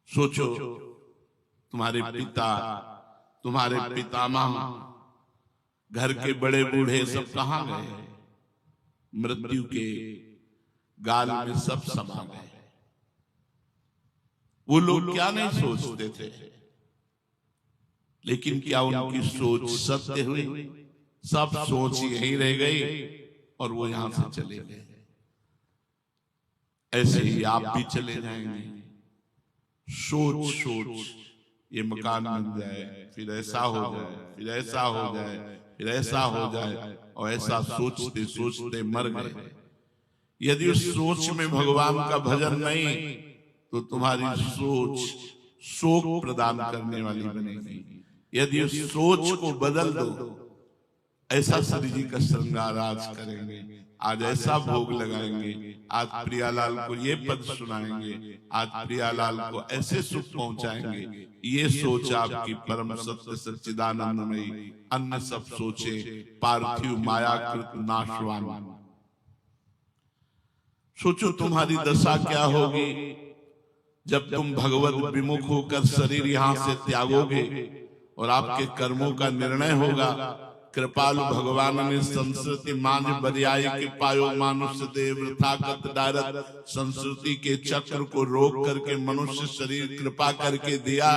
सोचो, तुम्हारे पिता, तुम्हारे पितामह, घर के बड़े बूढ़े सब कहां गए? मृत्यु के गाल में सब समा गए। वो लोग क्या नहीं सोचते थे, लेकिन क्या उनकी सोच सत्य हुई? सब सोच यहीं रह गई और वो यहां से चले गए। ऐसे ही आप भी चले जाएंगे। सोच सोच ये मकान बन जाए, फिर ऐसा हो जाए, फिर ऐसा हो जाए, फिर ऐसा हो जाए, और ऐसा सोचते सोचते मर गए। यदि उस सोच में भगवान का भजन नहीं तो तुम्हारी सोच शोक प्रदान करने वाली बनेगी। यदि उस सोच को बदल दो, ऐसा श्री जी का श्रृंगार आज करेंगे, आज ऐसा भोग लगाएंगे, आज प्रियालाल को ये पद सुनाएंगे, आज प्रियालाल को ऐसे सुख पहुंचाएंगे, ये सोच आपकी परम सत्य सच्चिदानंदमयी अन्य सब सोचे पार्थिव मायाकृत नाशवान। सोचो तुम्हारी दशा क्या होगी जब तुम भगवत विमुख होकर शरीर यहां से त्यागोगे और आपके कर्मों का निर्णय होगा। कृपालु भगवान ने संस्कृति मान बरियाई के पायो मानुष्य देव थाकत डारत, संस्कृति के चक्र को रोक करके मनुष्य शरीर कृपा करके दिया,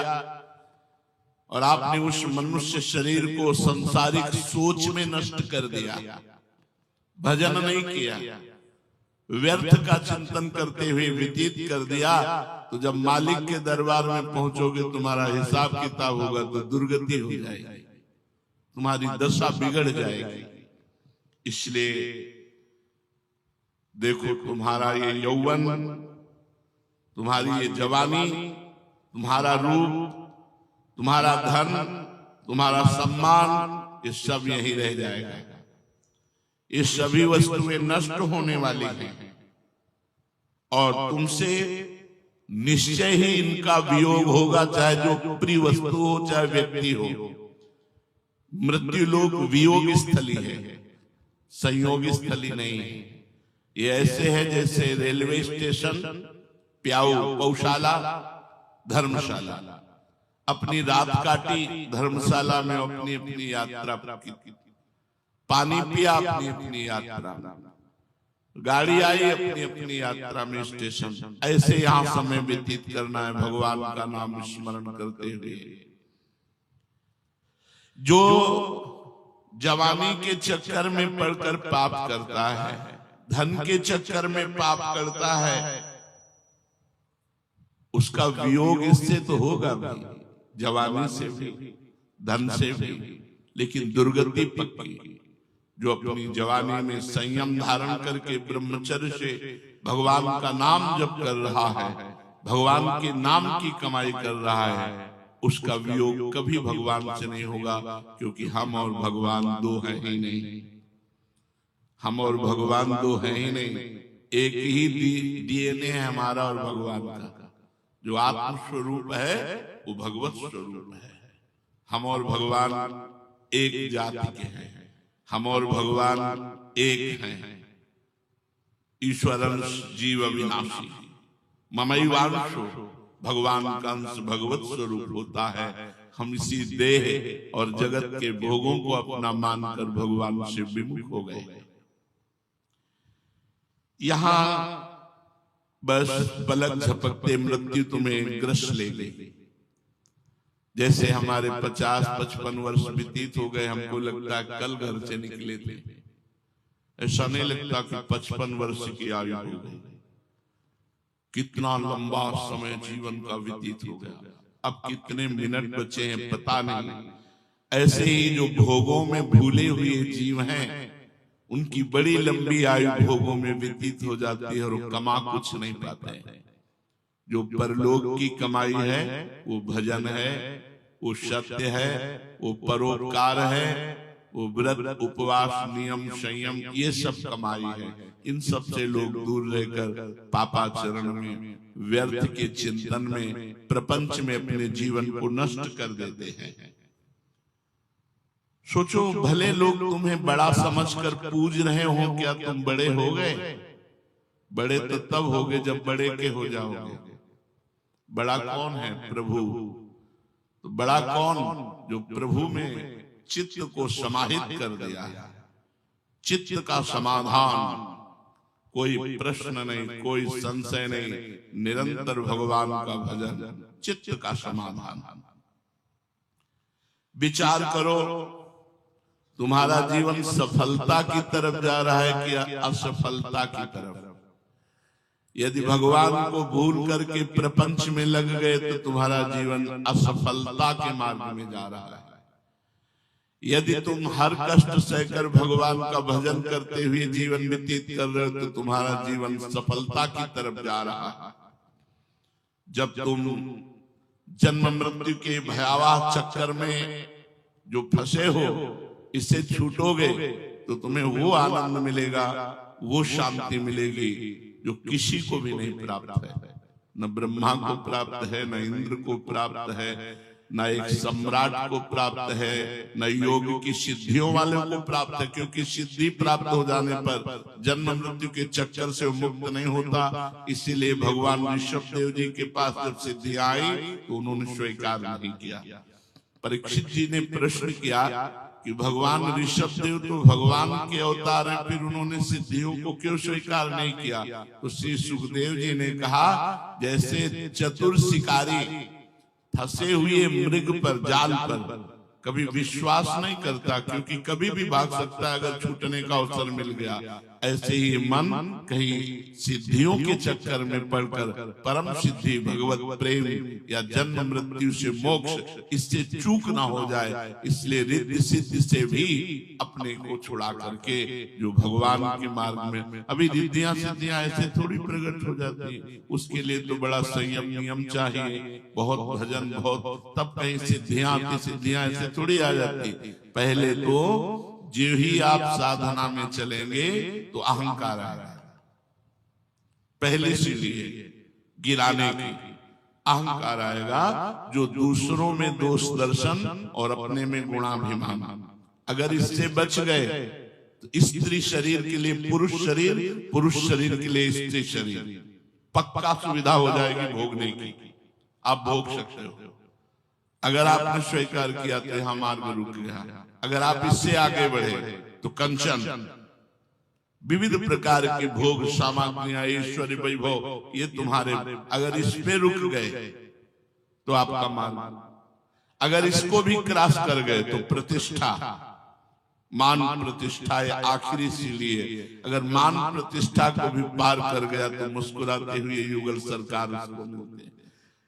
और आपने उस मनुष्य शरीर को संसारिक सोच में नष्ट कर दिया। भजन नहीं किया, व्यर्थ का चिंतन करते हुए व्यतीत कर दिया। तो जब मालिक के दरबार में पहुंचोगे, तुम्हारा हिसाब किताब होगा तो दुर्गति हो जाएगी, तुम्हारी दशा बिगड़ जाएगी। इसलिए देखो, तुम्हारा ये यौवन, तुम्हारी ये जवानी, तुम्हारा रूप, तुम्हारा धन, तुम्हारा सम्मान, ये सब यही रह जाएगा। ये सभी वस्तुएं नष्ट होने वाली हैं और तुमसे निश्चय ही इनका वियोग होगा, चाहे जो प्रिय वस्तु हो, चाहे व्यक्ति हो। मृत्यु लोक वियोग स्थली है, संयोग स्थली नहीं है। ये ऐसे है जैसे रेलवे स्टेशन, प्याऊ, गौशाला, धर्मशाला। अपनी रात काटी धर्मशाला में, अपनी अपनी यात्रा की, पानी पिया अपनी अपनी यात्रा, गाड़ी आई अपनी अपनी यात्रा में स्टेशन। ऐसे यहां समय व्यतीत करना है भगवान का नाम स्मरण करते हुए। जो जवानी के चक्कर में पड़कर पाप करता है, धन के चक्कर में पाप करता है, उसका वियोग इससे तो होगा भी, जवानी से भी, धन से भी, लेकिन दुर्गति पक्की। जो अपनी जवानी में संयम धारण करके ब्रह्मचर्य से भगवान का नाम जप कर रहा है, भगवान के नाम की कमाई कर रहा है, उसका वियोग कभी भगवान से नहीं होगा। क्योंकि हम और भगवान दो हैं ही नहीं, हम और भगवान दो हैं ही नहीं। एक ही डीएनए है हमारा और भगवान का। जो आत्म स्वरूप है वो भगवत स्वरूप है। हम और भगवान एक जाति के हैं, हम और भगवान एक हैं। ईश्वरंश जीव अविनाशी, ममैवांशो, भगवान का अंश भगवत स्वरूप होता है। हम इसी देह और जगत के भोगों को अपना मानकर भगवान से विमुख हो गए। यहां बस पलक झपकते मृत्यु तुम्हें ग्रस ले गई। जैसे हमारे 50-55 वर्ष व्यतीत हो गए, हमको लगता है कल घर से निकले थे। ऐसा नहीं लगता कि 55 वर्ष की आयु हो गई। कितना लंबा समय जीवन का व्यतीत हो गया। अब कितने मिनट बचे हैं पता नहीं। ऐसे ही जो भोगों में भूले हुए जीव हैं, उनकी बड़ी लंबी आयु भोगों में व्यतीत हो जाती है और वो कमा कुछ नहीं पाते हैं। जो परलोक की कमाई है वो भजन है, वो सत्य है, वो परोपकार है, वो व्रत, उपवास, नियम, संयम, ये सब कमाई है। इन सब से लोग दूर रहकर पापाचरण में, व्यर्थ के चिंतन में, प्रपंच में अपने जीवन को नष्ट कर देते हैं। सोचो, भले लोग तुम्हें बड़ा समझकर पूज रहे हो, क्या तुम बड़े हो गए? बड़े तो तब होगे जब बड़े के हो जाओगे। बड़ा कौन है? प्रभु। तो बड़ा कौन? जो प्रभु में चित्त को समाहित कर दिया है, चित्त का समाधान, कोई प्रश्न नहीं, कोई संशय नहीं, निरंतर भगवान का भजन, चित्त का समाधान। विचार करो, तुम्हारा जीवन सफलता की तरफ जा रहा है कि असफलता की तरफ? यदि भगवान को भूल करके प्रपंच में लग गए तो तुम्हारा जीवन असफलता के मार्ग में जा रहा है। यदि तुम हर कष्ट सहकर भगवान का भजन करते हुए जीवन व्यतीत कर रहे हो तो तुम्हारा जीवन सफलता की तरफ जा रहा है। जब तुम जन्म मृत्यु के भयावह चक्कर में जो फंसे हो, इससे छूटोगे तो तुम्हें वो आनंद मिलेगा, वो शांति मिलेगी जो किसी को भी नहीं प्राप्त है। न ब्रह्मा को प्राप्त है, न इंद्र को प्राप्त है, न एक सम्राट को प्राप्त है, न योग की सिद्धियों वाले को प्राप्त है। क्योंकि सिद्धि प्राप्त हो जाने पर जन्म मृत्यु के चक्कर से मुक्त नहीं होता। इसीलिए भगवान ऋषभ देव जी के पास जब सिद्धि आई तो उन्होंने स्वीकार नहीं किया। परीक्षित जी ने प्रश्न किया कि भगवान ऋषभ देव तो भगवान के अवतार हैं, फिर उन्होंने सिद्धियों को क्यों स्वीकार नहीं किया? तो श्री सुखदेव जी ने कहा, जैसे चतुर शिकारी फंसे हुए मृग पर, जाल पर कभी विश्वास नहीं करता क्योंकि कभी भी भाग सकता है अगर छूटने का अवसर मिल गया, ऐसे ही मन कहीं सिद्धियों के चक्कर में पड़कर परम सिद्धि भगवत प्रेम या जन्म मृत्यु से मोक्ष, इससे चूक ना हो जाए, इसलिए रिद्धि सिद्धि से भी अपने को छुड़ा करके जो भगवान के मार्ग में, अभी रिद्धियां सिद्धियां ऐसे थोड़ी प्रकट हो जाती, उसके लिए तो बड़ा संयम नियम चाहिए, बहुत भजन, बहुत, तब कहीं सिद्धियां आती, सिद्धियां ऐसे थोड़ी आ जाती। पहले तो जो ही आप साधना में चलेंगे तो अहंकार आएगा, पहले से लिए गिराने की अहंकार आएगा, जो दूसरों में दोष दर्शन और अपने में गुणाभिमान। अगर इससे बच गए तो स्त्री शरीर के लिए पुरुष शरीर, पुरुष शरीर के लिए स्त्री शरीर, पक्का सुविधा हो जाएगी भोगने की, आप भोग सकते हो। अगर आपने स्वीकार किया तो यहां मार्ग रुक गया। अगर आप इससे आगे बढ़े तो कंचन, विविध प्रकार के भोग सामग्रियां, ऐश्वर्य, वैभव, ये तुम्हारे, अगर इस पे रुक गए तो आपका मार्ग, अगर इसको भी क्रॉस कर गए तो प्रतिष्ठा, मान प्रतिष्ठा है आखिरी, इसीलिए अगर मान प्रतिष्ठा को भी पार कर गया तो मुस्कुराते हुए युगल सरकार उसको मिलते।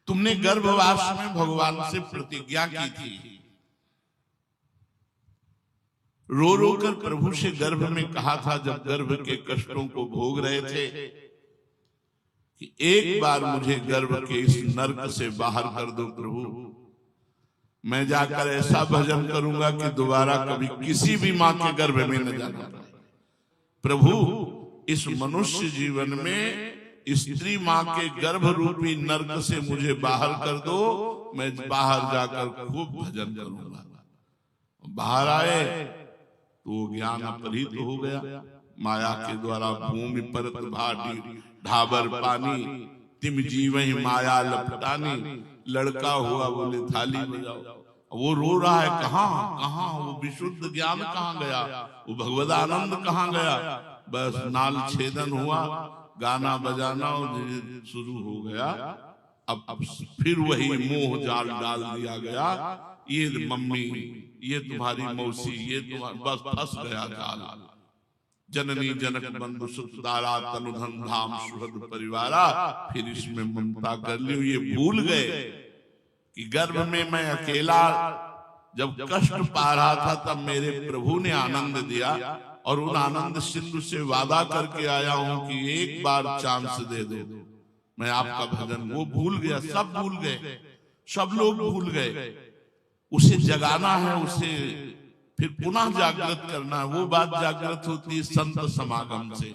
तुमने गर्भवास में भगवान से प्रतिज्ञा की थी, रो रो कर प्रभु से गर्भ में कहा था, जब गर्भ के कष्टों को भोग रहे थे, कि एक बार मुझे गर्भ के इस नरक से बाहर कर दो प्रभु, मैं जाकर ऐसा भजन करूंगा कि दोबारा कभी किसी भी मां के गर्भ में न जाना। प्रभु, इस मनुष्य जीवन में स्त्री मां के गर्भ रूपी नरक से मुझे बाहर कर दो, मैं बाहर जाकर खूब भजन करूंगा। बाहर आए तो ज्ञान अपहृत हो गया, माया के द्वारा भूमि पर भाटी ढाबर पानी, तिम जीवहि माया लपटानी, लड़का हुआ बोले थाली बजाओ। वो रो रहा है, कहाँ कहाँ वो विशुद्ध ज्ञान कहाँ गया, वो भगवद आनंद कहाँ गया? बस नाल छेदन हुआ, गाना बजाना शुरू हो गया। अब फिर वही मोह जाल डाल दिया गया, ये मम्मी, ये तुम्हारी मौसी, ये तुम्हारा, बस फंस गया जाल। जननी जनक बंधु सुखदारा तनुधन धाम सुहृद परिवारा, फिर इसमें ममता कर ली। ये भूल गए कि गर्भ में मैं अकेला जब कष्ट पा रहा था तब मेरे प्रभु ने आनंद दिया, और उन आनंद सिंधु से वादा करके आया हूं कि एक बार चांस दे दो, मैं आपका भजन। वो भूल गया, सब भूल गए, सब लोग भूल गए। उसे जगाना है, उसे फिर पुनः जागृत करना है। वो बात जागृत होती है संत समागम से।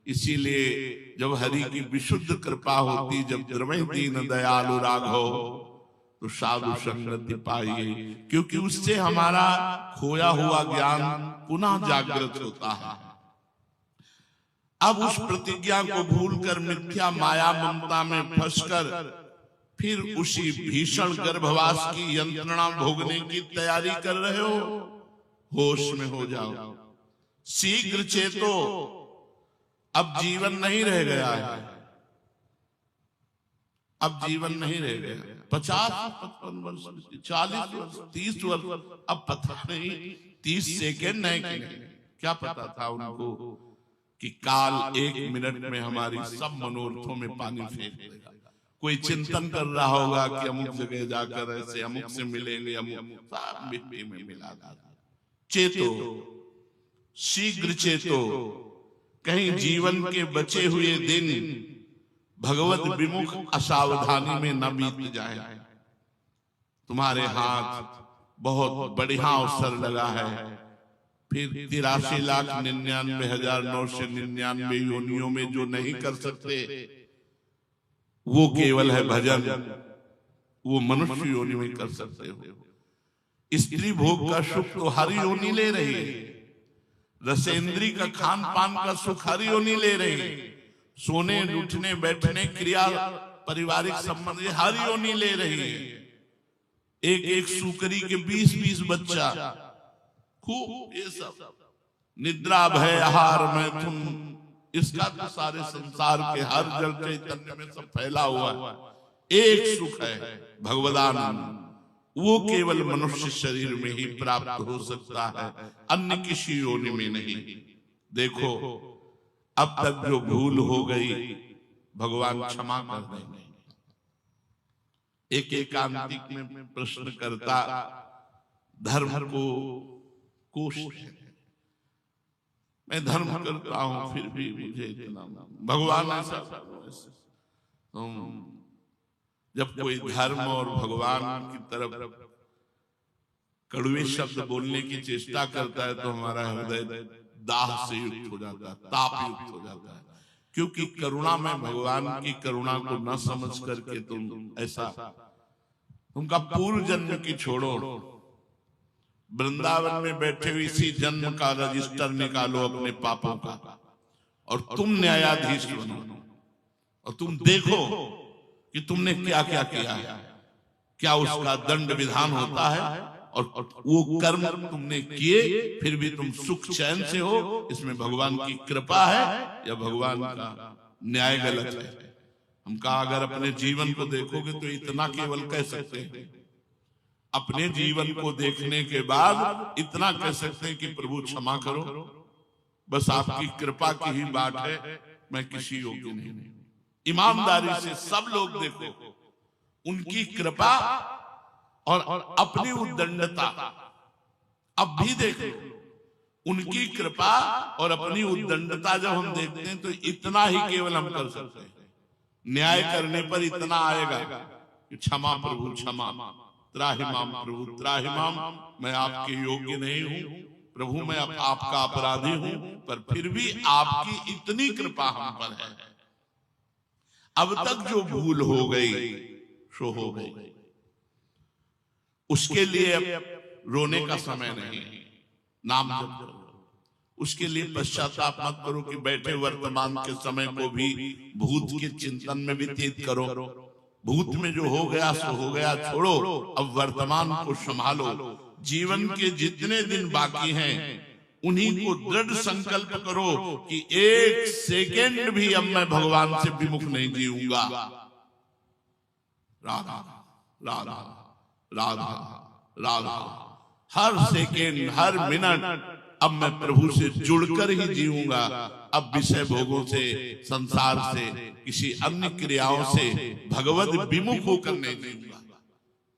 इसीलिए जब हरि की विशुद्ध कृपा होती, जब द्रवै दीन दयालु राघव, तो साधु संगति पाइए, क्योंकि उससे हमारा खोया हुआ ज्ञान पुनः जागृत होता है। अब उस प्रतिज्ञा को भूलकर मिथ्या माया ममता में फंसकर फिर उसी भीषण गर्भवास की यंत्रणा भोगने की तैयारी कर रहे हो। होश में हो जाओ, शीघ्र चेतो, अब जीवन नहीं रह गया है, अब जीवन नहीं रह गया। 50, 55 वर्ष, 40 वर्ष, 30 वर्ष, अब पता नहीं 30 सेकेंड है कि नहीं। क्या पता था उनको कि काल 1 मिनट में हमारी सब मनोरथों में पानी फेंक देगा। कोई चिंतन कर रहा होगा कि अमुक जगह जाकर ऐसे अमुक से मिलेंगे, अमुक सब मिट्टी में मिला देगा। चेतो, शीघ्र चेतो, कहीं जीवन के बचे हुए दिन भगवत विमुख असावधानी में न बीत जाए। तुम्हारे हाथ बहुत बढ़िया अवसर लगा है। फिर 83,99,999 योनियों में जो नहीं कर सकते वो केवल है भजन, वो मनुष्य योनि में कर सकते हो। स्त्री भोग का सुख तो हर योनि ले रही है, रसेंद्री का खान पान का सुख हर योनि ले रही है, सोने उठने बैठने क्रिया पारिवारिक संबंध हर योनि ले रही है। एक एक सुकरी के 20-20 बच्चा, खूब ये सब निद्रा भय आहार मैथुन, इसका तो सारे संसार के हर जल चैतन्य में सब फैला हुआ है। एक सुख है भगवदानंद, वो केवल मनुष्य शरीर में ही प्राप्त हो सकता है, अन्य किसी योनि में नहीं। देखो अब तक जो भूल हो गई भगवान क्षमा कर देंगे। एक एकांतिक में प्रश्न करता धर्म को कोष, मैं धर्म करता हूं फिर भी मुझे इतना भगवान ऐसा। जब कोई धर्म और भगवान की तरफ कड़वे शब्द बोलने की चेष्टा करता है तो हमारा हृदय दाह से युक्त हो जाता है, ताप युक्त हो जाता है। क्योंकि करुणा में भगवान की करुणा को न समझ करके तुम ऐसा, तुमका पूर्व जन्म की छोड़ो, वृंदावन में बैठे हुए इसी जन्म का रजिस्टर निकालो अपने पापों का और तुम न्यायाधीश बनो और तुम देखो कि तुमने क्या क्या किया है, क्या उसका दंड विधान होता है और वो कर्म तुमने किए फिर भी तुम सुख चैन से हो। इसमें भगवान की कृपा है या भगवान का न्याय गलत है। हम कहा अगर अपने जीवन को देखोगे तो इतना केवल कह सकते हैं, अपने जीवन को देखने के बाद इतना कह सकते हैं कि प्रभु क्षमा करो, बस आपकी कृपा की ही बात है, मैं किसी योग्य नहीं। ईमानदारी से सब लोग देखो, उनकी कृपा और अपनी उद्दंडता अब भी देखो, उनकी कृपा और अपनी उद्दंडता जब हम देखते हैं तो इतना ही केवल हम कर सकते हैं। न्याय करने पर इतना आएगा कि क्षमा प्रभु क्षमा, त्राहिमाम प्रभु त्राहिमाम, मैं आपके योग्य नहीं हूं प्रभु, मैं आपका अपराधी हूं, पर फिर भी आपकी इतनी कृपा हम पर है। अब तक जो भूल हो गई सो हो गई, उसके लिए अब रोने का समय नहीं, नाम जप करो। उसके लिए पश्चाताप मत करो कि बैठे वर्तमान के समय को भी भूत के चिंतन में व्यतीत करो। भूत में जो हो गया सो हो गया, छोड़ो, अब वर्तमान को संभालो। जीवन के जितने दिन बाकी हैं उन्हीं को दृढ़ संकल्प करो कि एक सेकेंड भी अब मैं भगवान से विमुख नहीं जीऊंगा। राधा राधा राधा राधा, हर सेकेंड हर मिनट अब मैं प्रभु से जुड़कर ही जीऊंगा। अब विषय भोगों से, संसार से, किसी अन्य क्रियाओं से भगवत विमुख होकर नहीं जीऊंगा।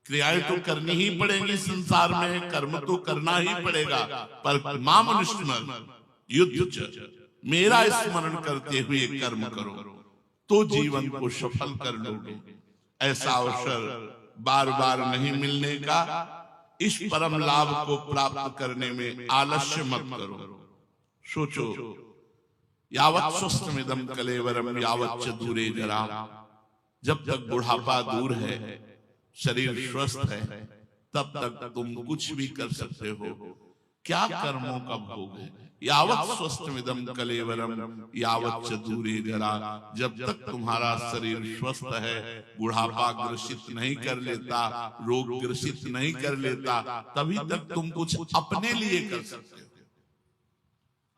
क्रियाएं तो करनी ही पड़ेंगी संसार में, कर्म तो करना ही पड़ेगा, पर माम अनुस्मर युद्ध मेरा स्मरण करते हुए कर्म करो तो जीवन को सफल कर लोगे। ऐसा अवसर बार बार नहीं मिलने का, इस परम लाभ को प्राप्त करने में आलस्य मत करो। सोचो, यावत् स्वस्थमिदं कलेवरम यावच्च दूरे जरा, जब तक बुढ़ापा दूर है, शरीर स्वस्थ है, तब तक तुम कुछ भी कर सकते हो। क्या कर्मों का भोग है। यावत स्वस्थमिदं कलेवरम यावत च दूरे जरा, जब तक तुम्हारा शरीर स्वस्थ है, बुढ़ापा ग्रसित नहीं कर लेता, रोग ग्रसित नहीं कर लेता, तभी तक तुम कुछ अपने लिए कर सकते हो।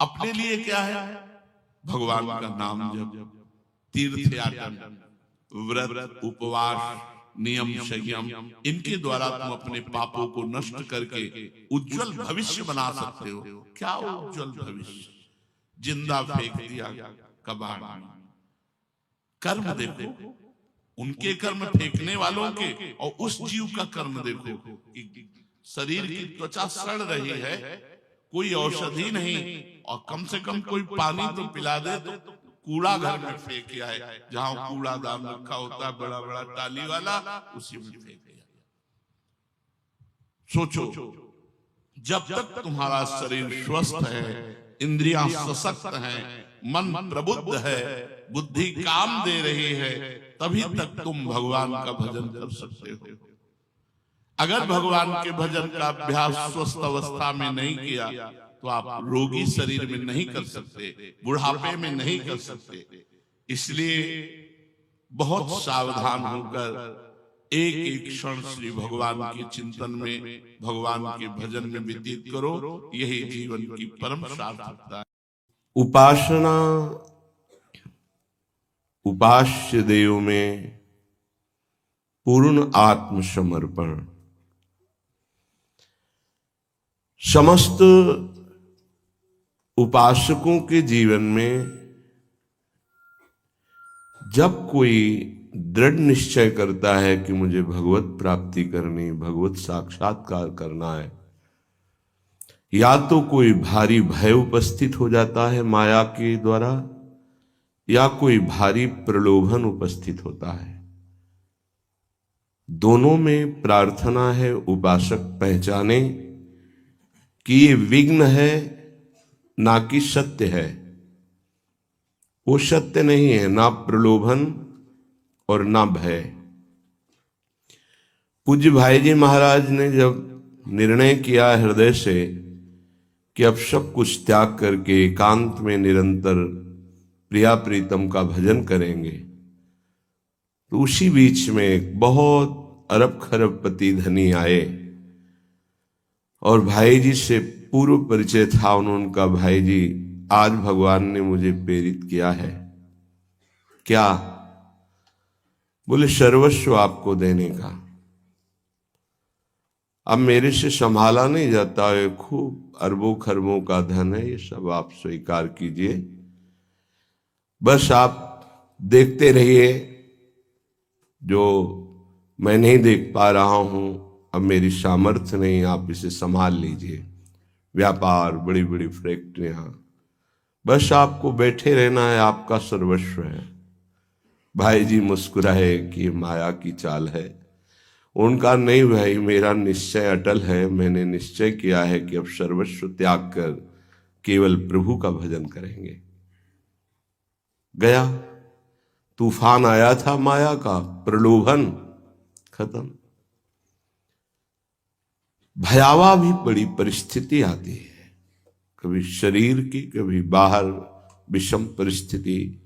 अपने लिए क्या है? भगवान का नाम जप, तीर्थ याटन, व्रत, उपवास, नियम, संयम, इनके द्वारा तुम अपने पापों को नष्ट करके उज्जवल भविष्य बना सकते हो। क्या उज्जवल भविष्य? जिंदा फेंक दिया कबाड़ में। कर्म देखो, उनके कर्म फेंकने वालों के, और उस जीव का कर्म देखो कि शरीर की त्वचा सड़ रही है, कोई औषधि नहीं, और कम से कम कोई पानी तो पिला दे, तो कूड़ा घर में फेंक किया है। जहां कूड़ादान रखा होता है बड़ा बड़ा टाली वाला, उसी में फेंक दिया। सोचो, जब तक तुम्हारा शरीर स्वस्थ है, इंद्रियां सशक्त हैं, मन प्रबुद्ध है, बुद्धि काम दे रही है, तभी तक तुम भगवान का भजन कर सकते हो। अगर भगवान के भजन का अभ्यास स्वस्थ अवस्था में नहीं किया, तो आप रोगी शरीर में नहीं कर सकते, बुढ़ापे में नहीं कर सकते। इसलिए बहुत सावधान होकर एक एक क्षण श्री भगवान के चिंतन में, भगवान के भजन में व्यतीत करो। यही जीवन की परम सार्थकता है। उपासना, उपास्य देव में पूर्ण आत्मसमर्पण। समस्त उपासकों के जीवन में जब कोई दृढ़ निश्चय करता है कि मुझे भगवत प्राप्ति करनी, भगवत साक्षात्कार करना है, या तो कोई भारी भय उपस्थित हो जाता है माया के द्वारा, या कोई भारी प्रलोभन उपस्थित होता है। दोनों में प्रार्थना है उपासक पहचाने कि ये विघ्न है, ना कि सत्य है। वो सत्य नहीं है, ना प्रलोभन और ना भय। पूज्य भाई जी महाराज ने जब निर्णय किया हृदय से कि अब सब कुछ त्याग करके एकांत में निरंतर प्रिया प्रीतम का भजन करेंगे, तो उसी बीच में एक बहुत अरब खरब पति धनी आए और भाई जी से पूर्व परिचय था। उन्होंने कहा, भाई जी आज भगवान ने मुझे प्रेरित किया है। क्या? बोले सर्वस्व आपको देने का। अब मेरे से संभाला नहीं जाता है, खूब अरबों खरबों का धन है, ये सब आप स्वीकार कीजिए, बस आप देखते रहिए। जो मैं नहीं देख पा रहा हूं, अब मेरी सामर्थ्य नहीं, आप इसे संभाल लीजिए। व्यापार, बड़ी बड़ी फैक्ट्रियां, बस आपको बैठे रहना है, आपका सर्वस्व है। भाई जी मुस्कुराए कि माया की चाल है। उनका नहीं भाई, मेरा निश्चय अटल है, मैंने निश्चय किया है कि अब सर्वस्व त्याग कर केवल प्रभु का भजन करेंगे। गया, तूफान आया था माया का, प्रलोभन खत्म। भयावह भी बड़ी परिस्थिति आती है, कभी शरीर की, कभी बाहर विषम परिस्थिति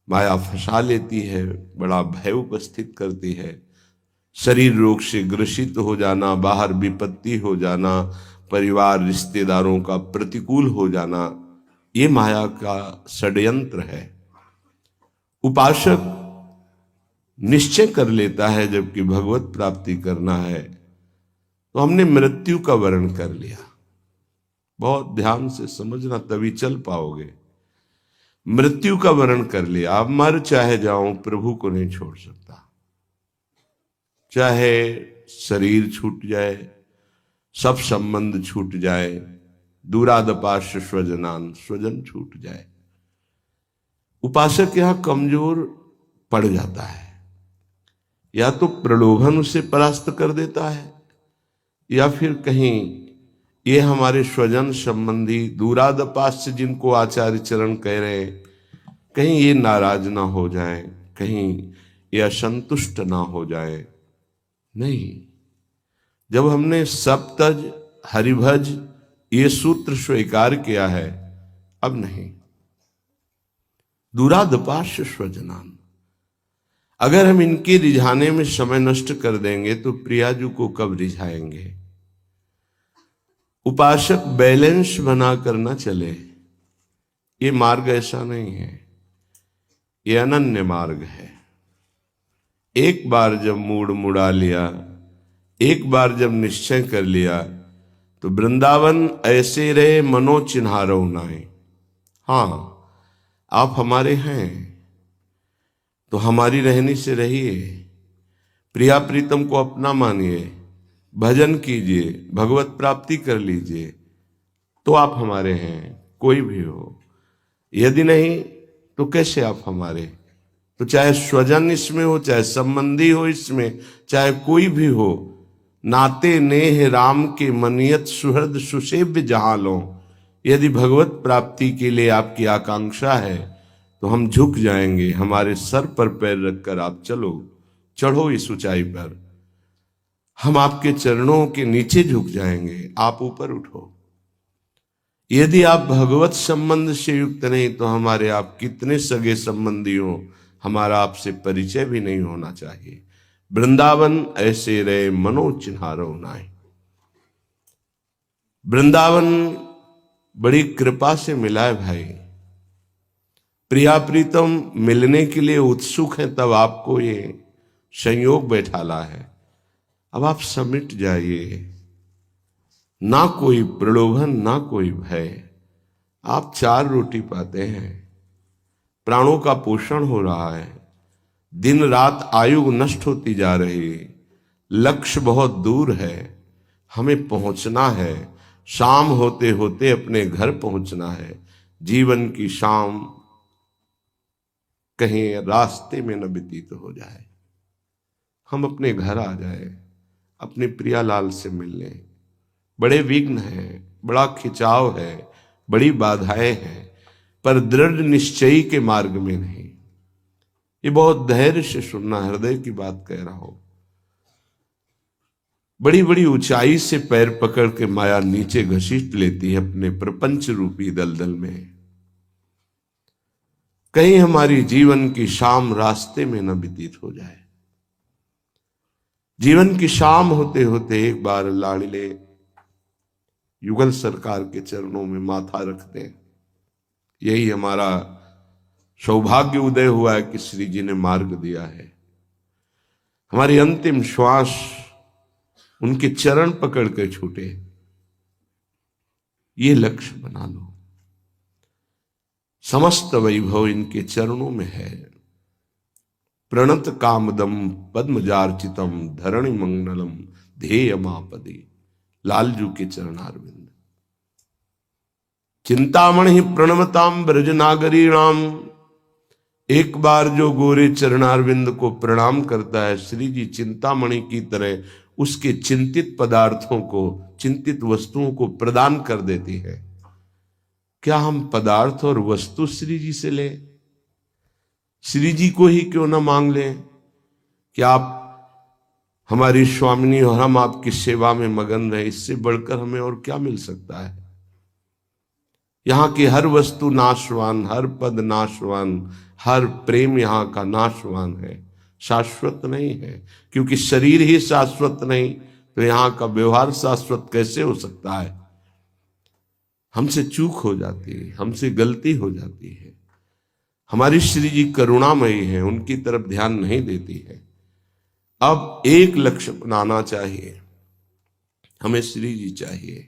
माया फंसा लेती है, बड़ा भय उपस्थित करती है। शरीर रोग से ग्रसित हो जाना, बाहर विपत्ति हो जाना, परिवार रिश्तेदारों का प्रतिकूल हो जाना, ये माया का षड्यंत्र है। उपासक निश्चय कर लेता है जबकि भगवत प्राप्ति करना है, तो हमने मृत्यु का वर्ण कर लिया। बहुत ध्यान से समझना, तभी चल पाओगे। मृत्यु का वर्ण कर लिया, अब मर चाहे जाऊं, प्रभु को नहीं छोड़ सकता। चाहे शरीर छूट जाए, सब संबंध छूट जाए, दूरादपाश स्वजनान, स्वजन छूट जाए, उपासक यहां कमजोर पड़ जाता है। या तो प्रलोभन उसे परास्त कर देता है, या फिर कहीं ये हमारे स्वजन संबंधी दूरादपाश जिनको आचार्य चरण कह रहे हैं, कहीं ये नाराज ना हो जाए, कहीं ये असंतुष्ट ना हो जाए। नहीं, जब हमने सप्तज, हरिभज, ये सूत्र स्वीकार किया है, अब नहीं। दूरादपाश स्वजनान, अगर हम इनके रिझाने में समय नष्ट कर देंगे तो प्रियाजू को कब रिझाएंगे। उपासक बैलेंस बनाकर न चले, ये मार्ग ऐसा नहीं है, ये अनन्य मार्ग है। एक बार जब मूड मुड़ा लिया, एक बार जब निश्चय कर लिया, तो वृंदावन ऐसे रहे मनो चिन्हारो नाए। हाँ, आप हमारे हैं तो हमारी रहनी से रहिए, प्रिया प्रीतम को अपना मानिए, भजन कीजिए, भगवत प्राप्ति कर लीजिए, तो आप हमारे हैं, कोई भी हो। यदि नहीं तो कैसे आप हमारे। तो चाहे स्वजन इसमें हो, चाहे संबंधी हो इसमें, चाहे कोई भी हो, नाते नेह राम के मनियत सुहृद सुसेव्य जहां लो। यदि भगवत प्राप्ति के लिए आपकी आकांक्षा है तो हम झुक जाएंगे, हमारे सर पर पैर रखकर आप चलो, चढ़ो इस ऊंचाई पर, हम आपके चरणों के नीचे झुक जाएंगे, आप ऊपर उठो। यदि आप भगवत संबंध से युक्त नहीं तो हमारे आप कितने सगे संबंधी हो, हमारा आपसे परिचय भी नहीं होना चाहिए। वृंदावन ऐसे रहे मनो चिन्हारो नाए। वृंदावन बड़ी कृपा से मिला है भाई। प्रिया प्रीतम मिलने के लिए उत्सुक है, तब आपको ये संयोग बैठाला है। अब आप समिट जाइए, ना कोई प्रलोभन, ना कोई भय। आप 4 रोटी पाते हैं, प्राणों का पोषण हो रहा है, दिन रात आयु नष्ट होती जा रही है, लक्ष्य बहुत दूर है, हमें पहुंचना है, शाम होते होते अपने घर पहुंचना है। जीवन की शाम कहीं रास्ते में न व्यतीत हो जाए, हम अपने घर आ जाए, अपने प्रियालाल से मिलने। बड़े विघ्न हैं, बड़ा खिंचाव है, बड़ी बाधाएं हैं, पर दृढ़ निश्चयी के मार्ग में नहीं। ये बहुत धैर्य से सुनना, हृदय की बात कह रहा हूं। बड़ी बड़ी ऊंचाई से पैर पकड़ के माया नीचे घसीट लेती है अपने प्रपंच रूपी दलदल में। कहीं हमारी जीवन की शाम रास्ते में न व्यतीत हो जाए। जीवन की शाम होते होते एक बार लाडले युगल सरकार के चरणों में माथा रख दें। यही हमारा सौभाग्य उदय हुआ है कि श्री जी ने मार्ग दिया है। हमारी अंतिम श्वास उनके चरण पकड़ कर छूटे, ये लक्ष्य बना लो। समस्त वैभव इनके चरणों में है। प्रणत कामदम पद्मजार्चितम धरणि मंगलम ध्येय मापदे। लालजू के चरणारविंद। चिंतामणि प्रणमताम ब्रजनागरीणाम। एक बार जो गोरे चरणारविंद को प्रणाम करता है, श्री जी चिंतामणि की तरह उसके चिंतित पदार्थों को, चिंतित वस्तुओं को प्रदान कर देती है। क्या हम पदार्थ और वस्तु श्री जी से लें? श्री जी को ही क्यों ना मांग लें कि आप हमारी स्वामिनी और हम आपकी सेवा में मगन रहे। इससे बढ़कर हमें और क्या मिल सकता है। यहां की हर वस्तु नाशवान, हर पद नाशवान, हर प्रेम यहां का नाशवान है, शाश्वत नहीं है। क्योंकि शरीर ही शाश्वत नहीं तो यहां का व्यवहार शाश्वत कैसे हो सकता है। हमसे चूक हो जाती है, हमसे गलती हो जाती है। हमारी श्री जी करुणामयी है, उनकी तरफ ध्यान नहीं देती है। अब एक लक्ष्य बनाना चाहिए, हमें श्री जी चाहिए।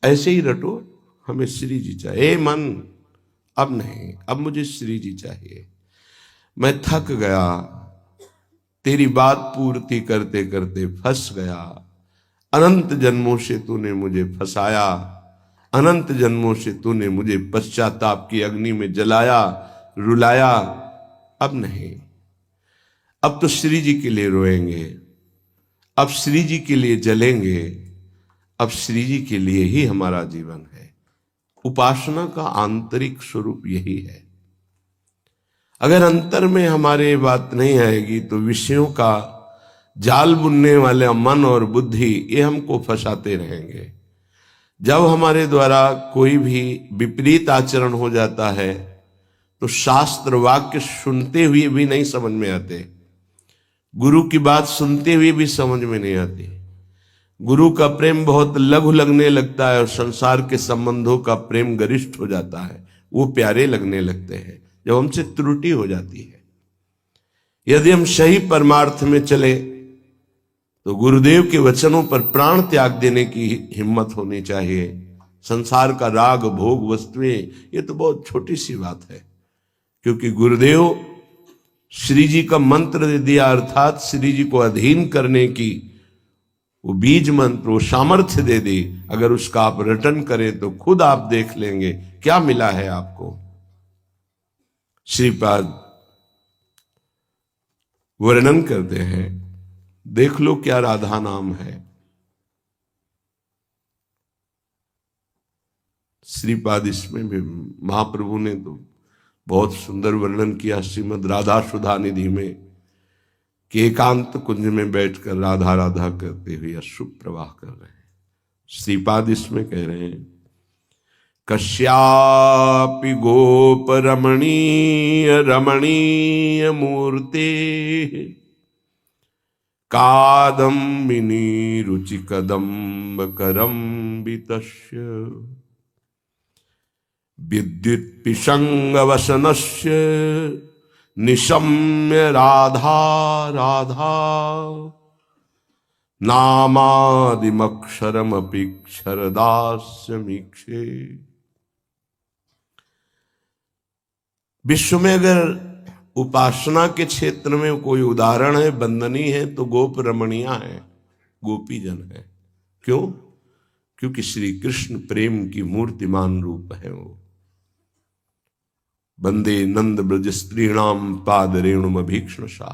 ऐसे ही रटो, हमें श्री जी चाहिए। ए मन, अब नहीं, अब मुझे श्री जी चाहिए। मैं थक गया, तेरी बात पूर्ति करते करते फंस गया। अनंत जन्मों से तूने मुझे फंसाया, अनंत जन्मों से तूने मुझे पश्चाताप की अग्नि में जलाया, रुलाया। अब नहीं, अब तो श्री जी के लिए रोएंगे, अब श्री जी के लिए जलेंगे, अब श्री जी के लिए ही हमारा जीवन है। उपासना का आंतरिक स्वरूप यही है। अगर अंतर में हमारे बात नहीं आएगी तो विषयों का जाल बुनने वाले मन और बुद्धि ये हमको फंसाते रहेंगे। जब हमारे द्वारा कोई भी विपरीत आचरण हो जाता है तो शास्त्र वाक्य सुनते हुए भी नहीं समझ में आते, गुरु की बात सुनते हुए भी समझ में नहीं आती। गुरु का प्रेम बहुत लघु लगने लगता है और संसार के संबंधों का प्रेम गरिष्ठ हो जाता है, वो प्यारे लगने लगते हैं जब हमसे त्रुटि हो जाती है। यदि हम सही परमार्थ में चले तो गुरुदेव के वचनों पर प्राण त्याग देने की हिम्मत होनी चाहिए। संसार का राग भोग वस्तुएं ये तो बहुत छोटी सी बात है, क्योंकि गुरुदेव श्री जी का मंत्र दे दिया, अर्थात श्री जी को अधीन करने की वो बीज मंत्र, वो सामर्थ्य दे दी। अगर उसका आप रटन करें तो खुद आप देख लेंगे क्या मिला है आपको। श्रीपाद वर्णन करते हैं, देख लो क्या राधा नाम है। श्रीपाद इसमें भी महाप्रभु ने तो बहुत सुंदर वर्णन किया श्रीमद् राधा सुधा निधि में, कि एकांत कुंज में बैठकर राधा राधा करते हुए अश्रु प्रवाह कर रहे हैं। श्रीपाद इसमें कह रहे हैं, कश्यापि गोप रमणीय रमणीय मूर्ते कादम्बिनी रुचि कदम्ब करम्बितस्य विद्युत पिशंग वसनस्य निशम्य राधा राधा नामादिमक्षरमपि क्षरदास्यमीक्षे। विश्व में अगर उपासना के क्षेत्र में कोई उदाहरण है, वंदनीय है, तो गोप रमणिया है, गोपीजन है। क्यों? क्योंकि श्री कृष्ण प्रेम की मूर्तिमान रूप है वो। वंदे नंद ब्रज स्त्रीणाम पाद रेणुम भीक्ष्णसा।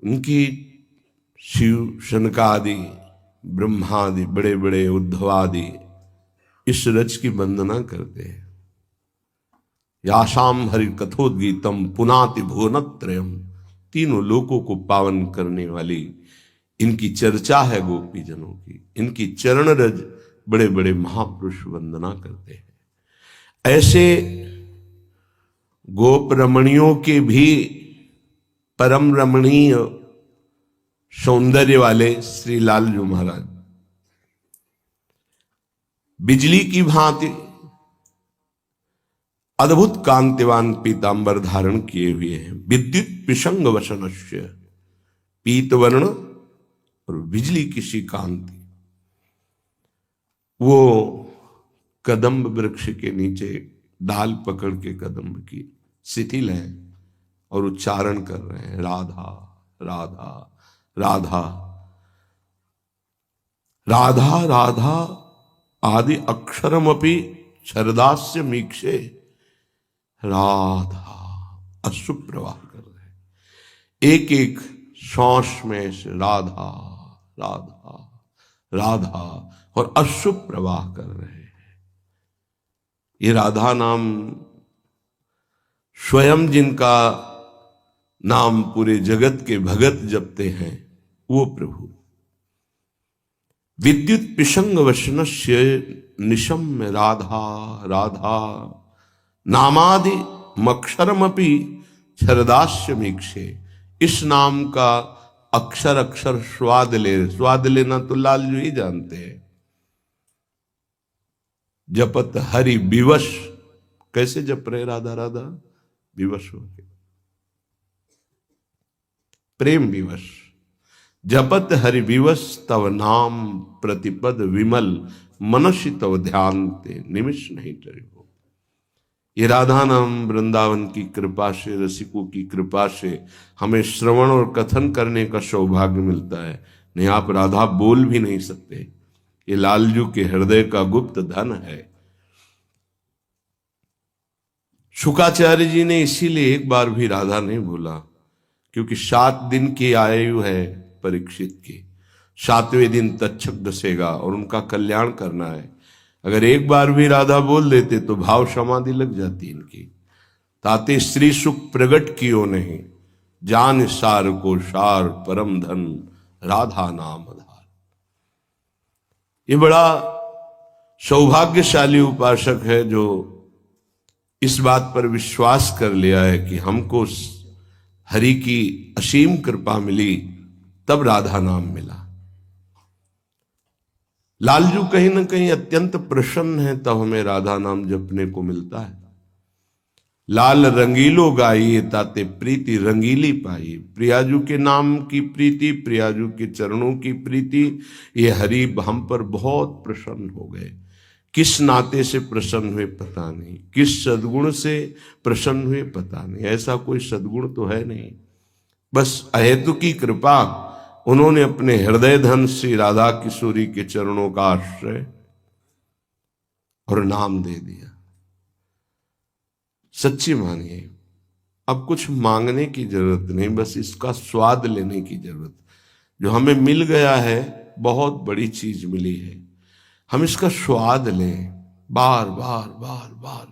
उनकी शिव शनकादि ब्रह्मादि बड़े बड़े उद्धवादि इस रच की वंदना करते हैं। याशाम हरि कथोद्गीतम पुनाति भुवनत्रयम, तीनों लोकों को पावन करने वाली इनकी चर्चा है गोपीजनों की। इनकी चरण रज बड़े बड़े महापुरुष वंदना करते हैं। ऐसे गोप रमणियों के भी परम रमणीय सौंदर्य वाले श्री लालजू महाराज बिजली की भांति अद्भुत कांतिवान पीतांबर धारण किए हुए हैं। विद्युत पिशंग वसनस्य, पीत वर्ण और बिजली की सी कांति। वो कदम्ब वृक्ष के नीचे डाल पकड़ के कदम्ब की शिथिल है और उच्चारण कर रहे हैं, राधा राधा राधा राधा राधा आदि अक्षरमपि छरदास्य मीक्षे। राधा अश्रु प्रवाह कर रहे हैं, एक एक श्वास में से राधा राधा राधा और अश्रु प्रवाह कर रहे हैं। ये राधा नाम स्वयं जिनका नाम पूरे जगत के भगत जपते हैं वो प्रभु। विद्युत पिशंग वशनस्य निशम्य राधा राधा नामादि मक्षरमपि छरदास्य मीक्षे। इस नाम का अक्षर अक्षर स्वाद लेना तो लालजू ही जानते हैं। जपत हरि विवश, कैसे जप रहे राधा राधा? विवश हो के, प्रेम विवश। जपत हरि विवश तव नाम प्रतिपद विमल, मनसि तव ध्यान ते निमिष नहीं टरे हो। ये राधा नाम वृंदावन की कृपा से, रसिकों की कृपा से हमें श्रवण और कथन करने का सौभाग्य मिलता है। नहीं आप राधा बोल भी नहीं सकते। ये लालजू के हृदय का गुप्त धन है। शुकाचार्य जी ने इसीलिए एक बार भी राधा नहीं भूला, क्योंकि 7 दिन की आयु है परीक्षित की। 7वें दिन तक्षक डसेगा और उनका कल्याण करना है। अगर एक बार भी राधा बोल देते तो भाव समाधि लग जाती इनकी। ताते श्री सुख प्रगट कियो नहीं, जान सार को सार परम धन राधा नाम आधार। ये बड़ा सौभाग्यशाली उपासक है जो इस बात पर विश्वास कर लिया है कि हमको हरि की असीम कृपा मिली तब राधा नाम मिला। लालजू कहीं ना कहीं अत्यंत प्रसन्न है तब हमें राधा नाम जपने को मिलता है। लाल रंगीलो गाइए ताते प्रीति रंगीली पाई। प्रियाजू के नाम की प्रीति, प्रियाजू के चरणों की प्रीति, ये हरि हम पर बहुत प्रसन्न हो गए। किस नाते से प्रसन्न हुए पता नहीं, किस सद्गुण से प्रसन्न हुए पता नहीं। ऐसा कोई सद्गुण तो है नहीं, बस अहेतु की कृपा। उन्होंने अपने हृदय धन श्री राधा किशोरी के चरणों का आश्रय और नाम दे दिया। सच्ची मानिए, अब कुछ मांगने की जरूरत नहीं, बस इसका स्वाद लेने की जरूरत। जो हमें मिल गया है बहुत बड़ी चीज मिली है, हम इसका स्वाद लें बार बार बार बार।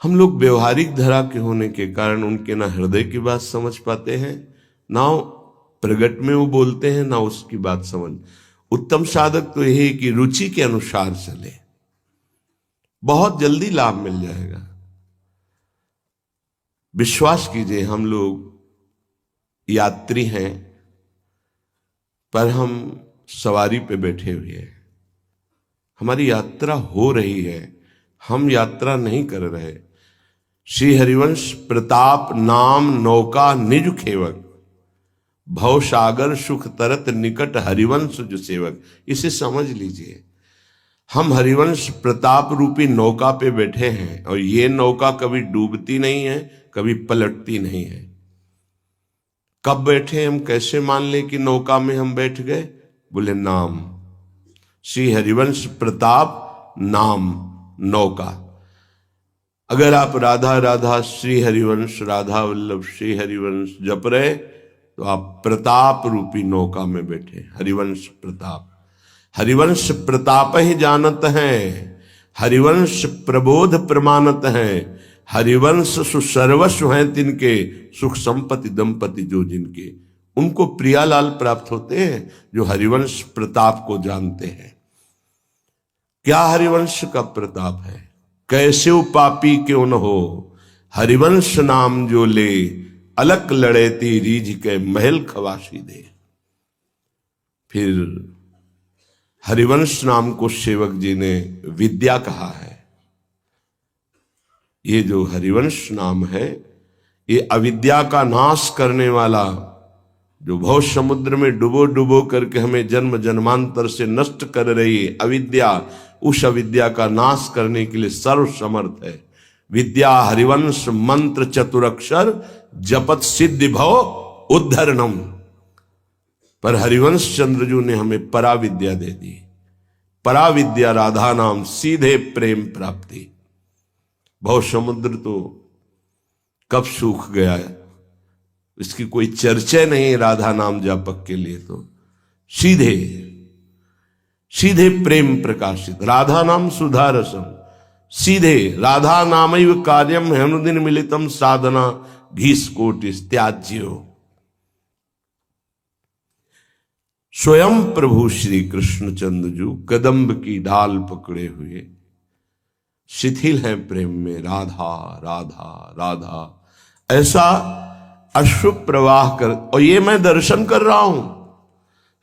हम लोग व्यवहारिक धरा के होने के कारण उनके ना हृदय की बात समझ पाते हैं, ना प्रगट में वो बोलते हैं, ना उसकी बात समझ। उत्तम साधक तो यही कि रुचि के अनुसार चले, बहुत जल्दी लाभ मिल जाएगा। विश्वास कीजिए, हम लोग यात्री हैं पर हम सवारी पे बैठे हुए हैं। हमारी यात्रा हो रही है, हम यात्रा नहीं कर रहे। श्री हरिवंश प्रताप नाम नौका निज खेवक, भव सागर सुख तरत निकट हरिवंश जो सेवक। इसे समझ लीजिए, हम हरिवंश प्रताप रूपी नौका पे बैठे हैं और ये नौका कभी डूबती नहीं है, कभी पलटती नहीं है। कब बैठे हम, कैसे मान ले कि नौका में हम बैठ गए? बोले नाम, श्री हरिवंश प्रताप नाम नौका। अगर आप राधा राधा श्री हरिवंश राधा वल्लभ श्री हरिवंश जप रहे तो आप प्रताप रूपी नौका में बैठे। हरिवंश प्रताप, हरिवंश प्रताप ही जानत हैं, हरिवंश प्रबोध प्रमाणत हैं, हरिवंश सुसर्वस्व हैं तिनके, सुख संपत्ति दंपति जो जिनके। उनको प्रियालाल प्राप्त होते हैं जो हरिवंश प्रताप को जानते हैं। क्या हरिवंश का प्रताप है? कैसे पापी क्यों न हो, हरिवंश नाम जो ले, अलक लड़ेती रीझ के महल खवासी दे। फिर हरिवंश नाम को सेवक जी ने विद्या कहा है। ये जो हरिवंश नाम है, ये अविद्या का नाश करने वाला, जो भव समुद्र में डुबो डुबो करके हमें जन्म जन्मांतर से नष्ट कर रही है अविद्या, उस अविद्या का नाश करने के लिए सर्व समर्थ है। विद्या हरिवंश मंत्र चतुरक्षर, जपत सिद्धि भव उद्धरणम। पर हरिवंश चंद्रजू ने हमें पराविद्या दे दी। पराविद्या राधा नाम, सीधे प्रेम प्राप्ति। भव समुद्र तो कब सूख गया है, इसकी कोई चर्चा नहीं राधा नाम जापक के लिए। तो सीधे सीधे प्रेम प्रकाशित, राधा नाम सुधा रसम। सीधे राधा नामैव कार्यम हेनुदिन मिलितम साधना घीसकोटिस त्याज्यो। स्वयं प्रभु श्री कृष्णचंद्र जी कदम्ब की डाल पकड़े हुए शिथिल है प्रेम में, राधा राधा राधा ऐसा अश्रु प्रवाह कर। और ये मैं दर्शन कर रहा हूं,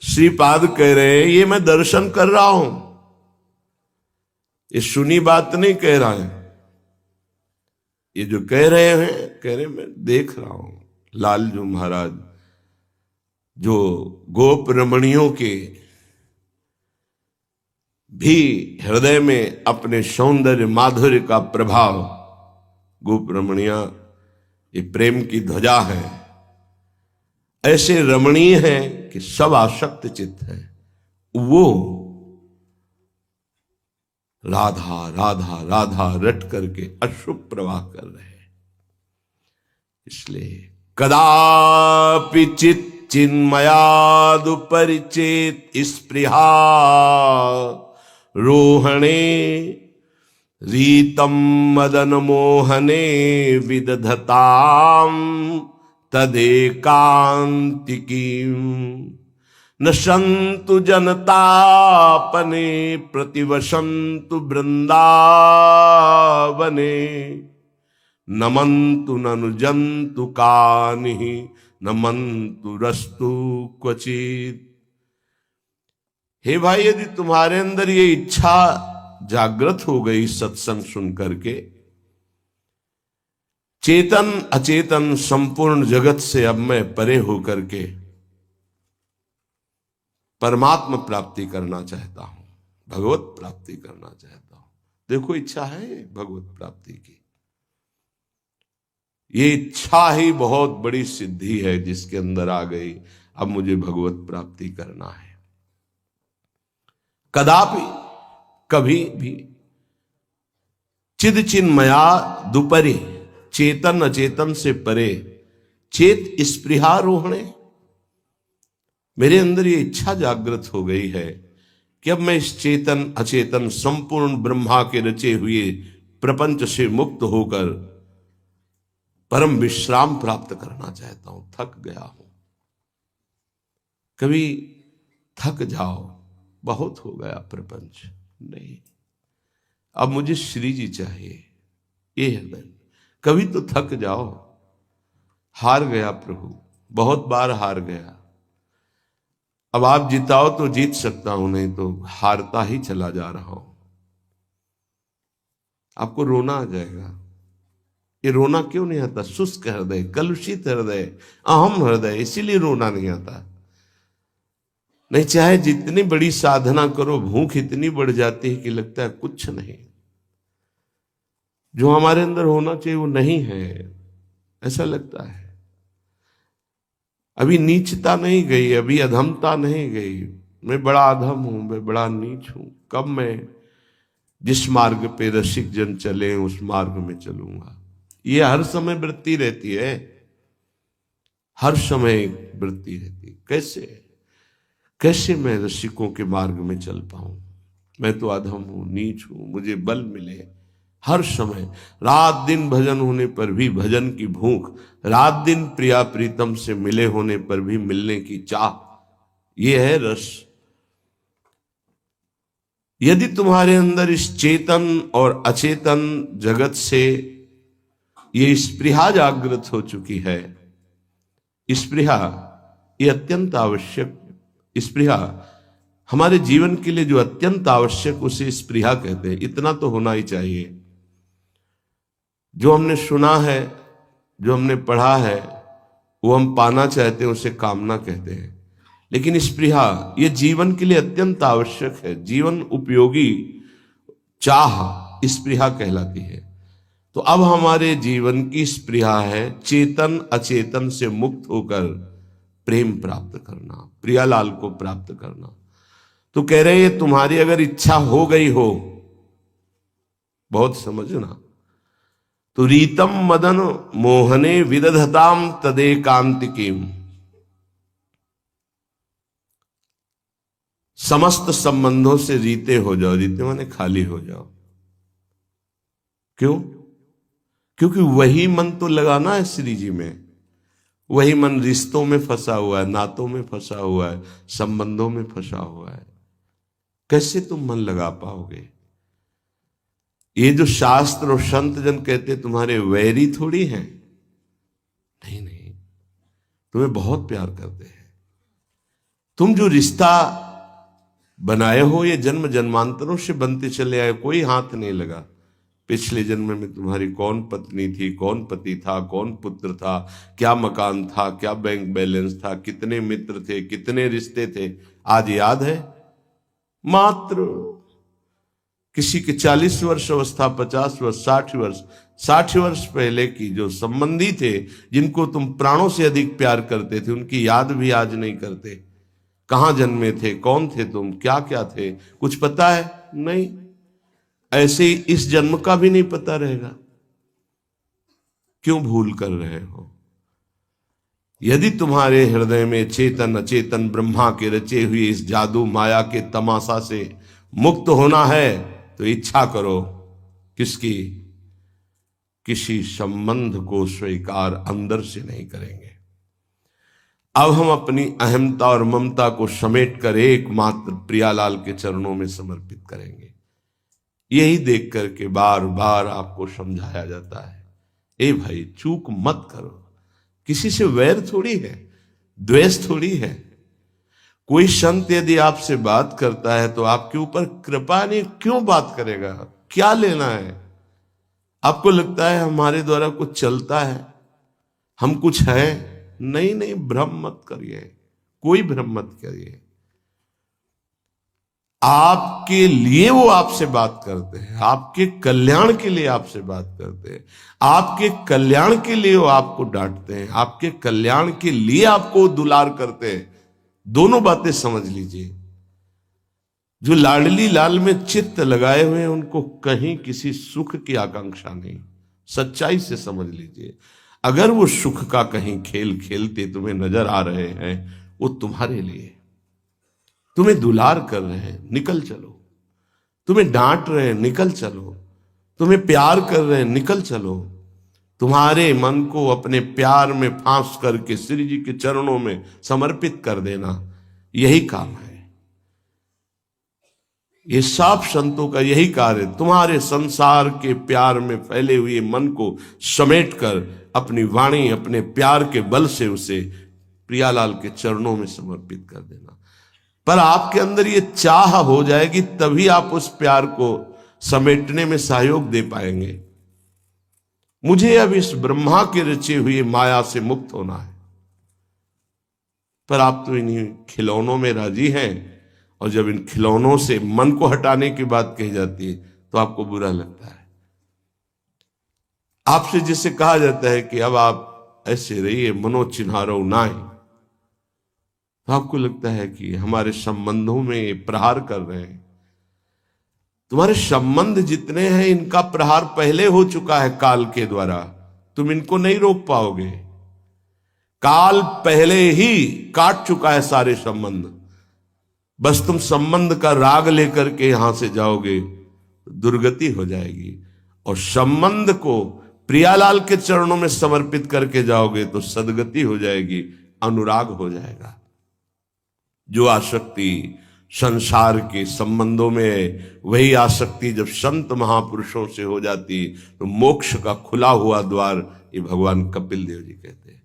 श्रीपाद कह रहे हैं ये मैं दर्शन कर रहा हूं। ये सुनी बात नहीं कह रहा है, ये जो कह रहे हैं कह रहे मैं देख रहा हूं। लालजू महाराज जो गोप रमणियों के भी हृदय में अपने सौंदर्य माधुर्य का प्रभाव, गोप रमणिया ये प्रेम की ध्वजा है, ऐसे रमणीय है कि सब आसक्त चित्त है। वो राधा राधा राधा रट करके अश्रु प्रवाह कर रहे हैं। इसलिए कदापि चित चिन्मयादुपरिचेत स्पृहा रोहणे रीतम मदन मोहने विदधताम तदेकांतिकीं नशन्तु जनतापने प्रतिवसन्तु वृंदावने नमन्तु ननुजन्तु कानिः नमन्तु रस्तु क्वचित। हे भाई, यदि तुम्हारे अंदर ये इच्छा जागृत हो गई सत्संग सुन करके, चेतन अचेतन संपूर्ण जगत से अब मैं परे होकर के परमात्मा प्राप्ति करना चाहता हूं, भगवत प्राप्ति करना चाहता हूं। देखो, इच्छा है भगवत प्राप्ति की। ये इच्छा ही बहुत बड़ी सिद्धि है जिसके अंदर आ गई। अब मुझे भगवत प्राप्ति करना है। कदापि कभी भी चिद चिन्मया दुपरे, चेतन अचेतन से परे, चेत स्पृहारोहणे, मेरे अंदर ये इच्छा जागृत हो गई है कि अब मैं इस चेतन अचेतन संपूर्ण ब्रह्मा के रचे हुए प्रपंच से मुक्त होकर परम विश्राम प्राप्त करना चाहता हूं। थक गया हूं। कभी थक जाओ, बहुत हो गया प्रपंच, नहीं, अब मुझे श्री जी चाहिए। ये है, कभी तो थक जाओ। हार गया प्रभु, बहुत बार हार गया। अब आप जिताओ तो जीत सकता हूं, नहीं तो हारता ही चला जा रहा हूं। आपको रोना आ जाएगा। ये रोना क्यों नहीं आता? शुष्क हृदय, कलुषित हृदय, अहम हृदय, इसीलिए रोना नहीं आता। नहीं, चाहे जितनी बड़ी साधना करो, भूख इतनी बढ़ जाती है कि लगता है कुछ नहीं, जो हमारे अंदर होना चाहिए वो नहीं है, ऐसा लगता है। अभी नीचता नहीं गई, अभी अधमता नहीं गई। मैं बड़ा अधम हूं, मैं बड़ा नीच हूं। कब मैं जिस मार्ग पे रसिक जन चले उस मार्ग में चलूंगा। ये हर समय वृत्ति रहती है, हर समय वृत्ति रहती है। कैसे मैं रसिकों के मार्ग में चल पाऊं? मैं तो अधम हूं, नीच हूं, मुझे बल मिले। हर समय रात दिन भजन होने पर भी भजन की भूख, रात दिन प्रिया प्रीतम से मिले होने पर भी मिलने की चाह, ये है रस। यदि तुम्हारे अंदर इस चेतन और अचेतन जगत से ये स्पृहा जागृत हो चुकी है, स्पृहा ये अत्यंत आवश्यक, स्पृहा हमारे जीवन के लिए जो अत्यंत आवश्यक, उसे स्पृहा कहते हैं। इतना तो होना ही चाहिए। जो हमने सुना है, जो हमने पढ़ा है, वो हम पाना चाहते हैं, उसे कामना कहते हैं। लेकिन स्पृहा ये जीवन के लिए अत्यंत आवश्यक है, जीवन उपयोगी चाह स्पृहा कहलाती है। तो अब हमारे जीवन की स्पृहा है चेतन अचेतन से मुक्त होकर प्रेम प्राप्त करना, प्रियालाल को प्राप्त करना। तो कह रहे हैं तुम्हारी अगर इच्छा हो गई हो, बहुत समझना, तो रीतम मदन मोहने विदधताम तदेकांतिकीम, समस्त संबंधों से रीते हो जाओ। रीते माने खाली हो जाओ। क्यों? क्योंकि वही मन तो लगाना है श्री जी में। वही मन रिश्तों में फंसा हुआ है, नातों में फंसा हुआ है, संबंधों में फंसा हुआ है। कैसे तुम मन लगा पाओगे? ये जो शास्त्र और संत जन कहते तुम्हारे वैरी थोड़ी हैं। नहीं नहीं, तुम्हें बहुत प्यार करते हैं। तुम जो रिश्ता बनाए हो ये जन्म जन्मांतरों से बनते चले आए, कोई हाथ नहीं लगा। पिछले जन्म में तुम्हारी कौन पत्नी थी, कौन पति था, कौन पुत्र था, क्या मकान था, क्या बैंक बैलेंस था, कितने मित्र थे, कितने रिश्ते थे, आज याद है? मात्र किसी के 40 वर्ष अवस्था, 50 वर्ष, 60 वर्ष पहले की जो संबंधी थे, जिनको तुम प्राणों से अधिक प्यार करते थे, उनकी याद भी आज नहीं करते। कहां जन्मे थे, कौन थे तुम, क्या क्या थे, कुछ पता है? नहीं। ऐसे ही इस जन्म का भी नहीं पता रहेगा। क्यों भूल कर रहे हो? यदि तुम्हारे हृदय में चेतन अचेतन ब्रह्मा के रचे हुए इस जादू माया के तमाशा से मुक्त होना है तो इच्छा करो। किसकी? किसी संबंध को स्वीकार अंदर से नहीं करेंगे। अब हम अपनी अहमता और ममता को समेट कर एकमात्र प्रियालाल के चरणों में समर्पित करेंगे। यही देख करके बार बार आपको समझाया जाता है, ए भाई चूक मत करो। किसी से वैर थोड़ी है, द्वेष थोड़ी है। कोई संत यदि आपसे बात करता है तो आपके ऊपर कृपा नहीं, क्यों बात करेगा? क्या लेना है? आपको लगता है हमारे द्वारा कुछ चलता है, हम कुछ हैं? नहीं नहीं, भ्रम मत करिए, कोई भ्रम मत करिए। आपके लिए वो आपसे बात करते हैं, आपके कल्याण के लिए आपसे बात करते हैं, आपके कल्याण के लिए वो आपको डांटते हैं, आपके कल्याण के लिए आपको दुलार करते हैं। दोनों बातें समझ लीजिए। जो लाडली लाल में चित्त लगाए हुए हैं उनको कहीं किसी सुख की आकांक्षा नहीं। सच्चाई से समझ लीजिए। अगर वो सुख का कहीं खेल खेलते तुम्हें नजर आ रहे हैं, वो तुम्हारे लिए, तुम्हें दुलार कर रहे हैं, निकल चलो। तुम्हें डांट रहे हैं, निकल चलो। तुम्हें प्यार कर रहे हैं, निकल चलो। तुम्हारे मन को अपने प्यार में फांस करके श्री जी के चरणों में समर्पित कर देना, यही काम है। ये सब संतों का यही कार्य, तुम्हारे संसार के प्यार में फैले हुए मन को समेटकर अपनी वाणी, अपने प्यार के बल से उसे प्रियालाल के चरणों में समर्पित कर देना। पर आपके अंदर ये चाह हो जाएगी, तभी आप उस प्यार को समेटने में सहयोग दे पाएंगे। मुझे अब इस ब्रह्मा के रचे हुए माया से मुक्त होना है। पर आप तो इन्हीं खिलौनों में राजी हैं, और जब इन खिलौनों से मन को हटाने की बात कही जाती है तो आपको बुरा लगता है। आपसे जिसे कहा जाता है कि अब आप ऐसे रहिए, मनो चिन्हारो नाय, तो आपको लगता है कि हमारे संबंधों में प्रहार कर रहे हैं। तुम्हारे संबंध जितने हैं इनका प्रहार पहले हो चुका है काल के द्वारा, तुम इनको नहीं रोक पाओगे। काल पहले ही काट चुका है सारे संबंध। बस तुम संबंध का राग लेकर के यहां से जाओगे, दुर्गति हो जाएगी। और संबंध को प्रियालाल के चरणों में समर्पित करके जाओगे तो सदगति हो जाएगी, अनुराग हो जाएगा। जो आसक्ति संसार के संबंधों में है, वही आसक्ति जब संत महापुरुषों से हो जाती तो मोक्ष का खुला हुआ द्वार, ये भगवान कपिल देव जी कहते हैं।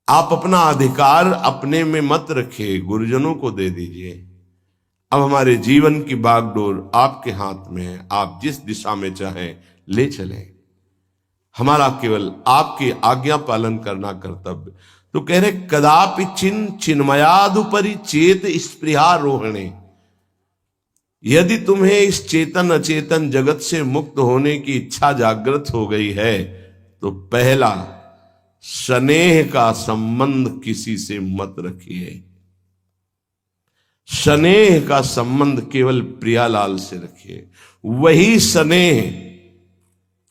आप अपना अधिकार अपने में मत रखिए, गुरुजनों को दे दीजिए। अब हमारे जीवन की बागडोर आपके हाथ में है, आप जिस दिशा में चाहें ले चलें। हमारा केवल आपकी आज्ञा पालन करना कर्तव्य। तो कह रहे कदापि चिन्मयादुपरि चेत स्पृहा रोहणे। यदि तुम्हें इस चेतन अचेतन जगत से मुक्त होने की इच्छा जागृत हो गई है तो पहला, स्नेह का संबंध किसी से मत रखिए। स्नेह का संबंध केवल प्रियालाल से रखिए। वही स्नेह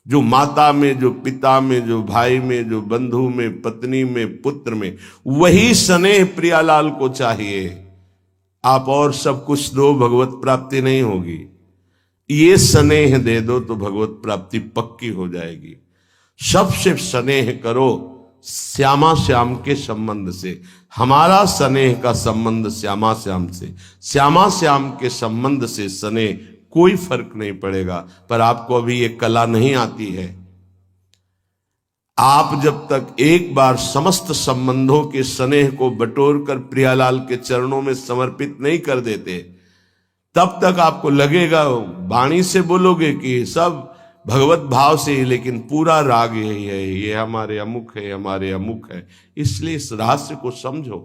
जो माता में, जो पिता में, जो भाई में, जो बंधु में, पत्नी में, पुत्र में, वही स्नेह प्रियालाल को चाहिए। आप और सब कुछ दो, भगवत प्राप्ति नहीं होगी। ये स्नेह दे दो तो भगवत प्राप्ति पक्की हो जाएगी। सबसे स्नेह करो श्यामा श्याम के संबंध से। हमारा स्नेह का संबंध श्यामा श्याम से, श्यामा श्याम के संबंध से स्नेह कोई फर्क नहीं पड़ेगा। पर आपको अभी ये कला नहीं आती है। आप जब तक एक बार समस्त संबंधों के स्नेह को बटोर कर प्रियालाल के चरणों में समर्पित नहीं कर देते, तब तक आपको लगेगा, वाणी से बोलोगे कि सब भगवत भाव से, लेकिन पूरा राग यही है, ये हमारे अमुक है, हमारे अमुक है। इसलिए इस रहस्य को समझो,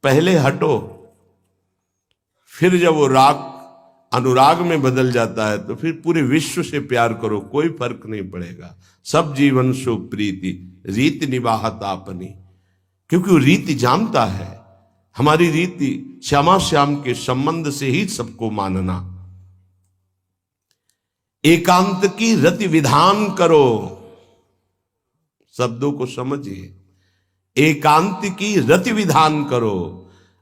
पहले हटो, फिर जब वो राग अनुराग में बदल जाता है तो फिर पूरे विश्व से प्यार करो, कोई फर्क नहीं पड़ेगा। सब जीवन सो प्रीति रीति निभात आपनी, क्योंकि वो रीति जानता है। हमारी रीति श्यामा श्याम के संबंध से ही सबको मानना। एकांत की रति विधान करो, शब्दों को समझिए। एकांत की रति विधान करो,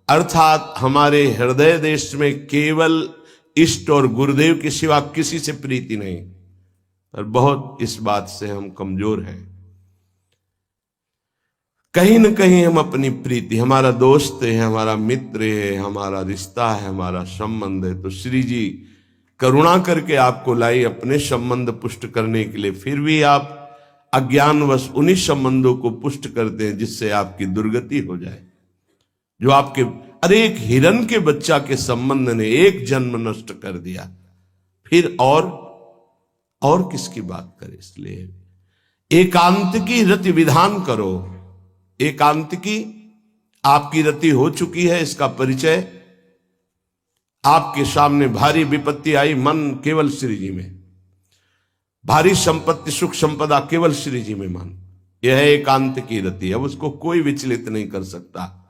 अर्थात हमारे हृदय देश में केवल इष्ट और गुरुदेव के सिवा किसी से प्रीति नहीं। और बहुत इस बात से हम कमजोर हैं। कहीं न कहीं हम अपनी प्रीति, हमारा दोस्त है, हमारा मित्र है, हमारा रिश्ता है, हमारा संबंध है, तो श्री जी करुणा करके आपको लाई अपने संबंध पुष्ट करने के लिए। फिर भी आप अज्ञानवश उन्हीं संबंधों को पुष्ट करते हैं जिससे आपकी दुर्गति हो जाए। जो आपके, अरे एक हिरण के बच्चा के संबंध ने एक जन्म नष्ट कर दिया, फिर और किसकी बात करें। इसलिए एकांत की रति विधान करो। एकांत की आपकी रति हो चुकी है, इसका परिचय आपके सामने। भारी विपत्ति आई, मन केवल श्री जी में, भारी संपत्ति सुख संपदा केवल श्री जी में मन, यह है एकांत की रति। अब उसको कोई विचलित नहीं कर सकता।